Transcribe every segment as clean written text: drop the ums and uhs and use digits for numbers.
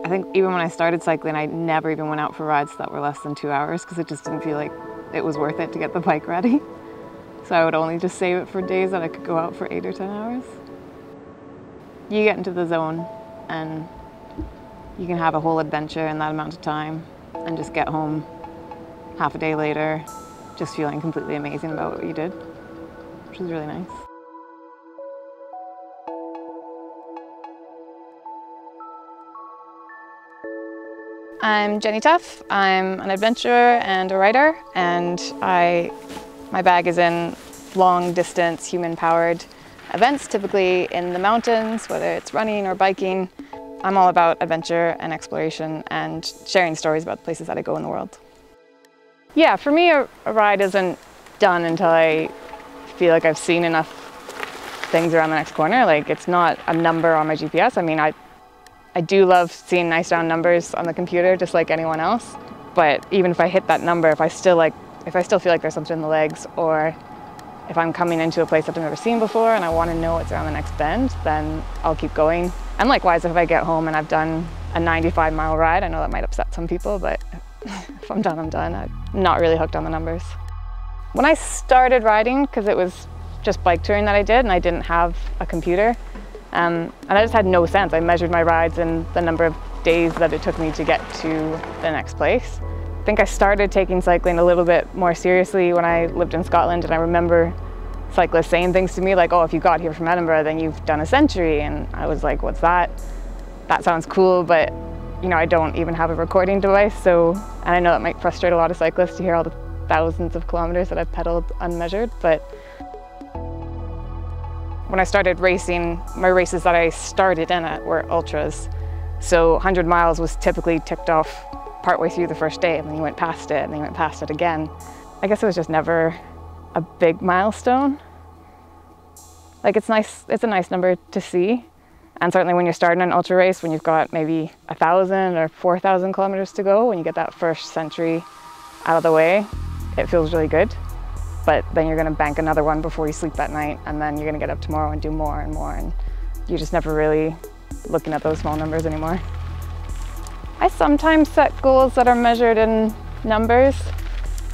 I think even when I started cycling, I never even went out for rides that were less than 2 hours because it just didn't feel like it was worth it to get the bike ready. So I would only just save it for days that I could go out for 8 or 10 hours. You get into the zone and you can have a whole adventure in that amount of time and just get home half a day later just feeling completely amazing about what you did, which was really nice. I'm Jenny Tuff. I'm an adventurer and a writer, and my bag is in long distance human powered events, typically in the mountains, whether it's running or biking. I'm all about adventure and exploration and sharing stories about the places that I go in the world. Yeah, for me a ride isn't done until I feel like I've seen enough things around the next corner. Like, it's not a number on my GPS. I mean, I do love seeing nice round numbers on the computer, just like anyone else. But even if I hit that number, if I still feel like there's something in the legs, or if I'm coming into a place that I've never seen before and I want to know what's around the next bend, then I'll keep going. And likewise, if I get home and I've done a 95-mile ride, I know that might upset some people, but if I'm done, I'm done. I'm not really hooked on the numbers. When I started riding, because it was just bike touring that I did and I didn't have a computer, and I just had no sense. I measured my rides and the number of days that it took me to get to the next place. I think I started taking cycling a little bit more seriously when I lived in Scotland, and I remember cyclists saying things to me like, oh, if you got here from Edinburgh, then you've done a century. And I was like, what's that? That sounds cool, but you know, I don't even have a recording device. And I know that might frustrate a lot of cyclists to hear all the thousands of kilometers that I've pedaled unmeasured, but when I started racing, my races that I started in it were ultras. So 100 miles was typically ticked off partway through the first day, and then you went past it, and then you went past it again. I guess it was just never a big milestone. Like, it's a nice number to see. And certainly when you're starting an ultra race, when you've got maybe 1,000 or 4,000 kilometers to go, when you get that first century out of the way, it feels really good. But then you're going to bank another one before you sleep that night, and then you're going to get up tomorrow and do more and more, and you're just never really looking at those small numbers anymore. I sometimes set goals that are measured in numbers,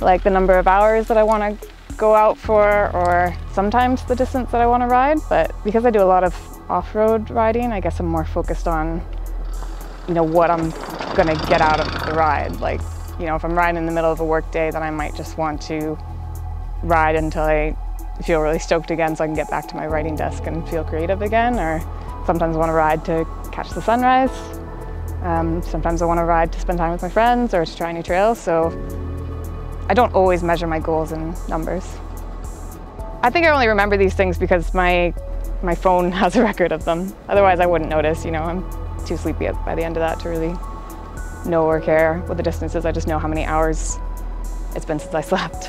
like the number of hours that I want to go out for, or sometimes the distance that I want to ride. But because I do a lot of off-road riding, I guess I'm more focused on, you know, what I'm going to get out of the ride. Like, you know, if I'm riding in the middle of a work day, then I might just want to ride until I feel really stoked again so I can get back to my writing desk and feel creative again. Or sometimes I want to ride to catch the sunrise. Sometimes I want to ride to spend time with my friends or to try new trails. So I don't always measure my goals in numbers. I think I only remember these things because my phone has a record of them. Otherwise I wouldn't notice, you know, I'm too sleepy by the end of that to really know or care what the distance is. I just know how many hours it's been since I slept.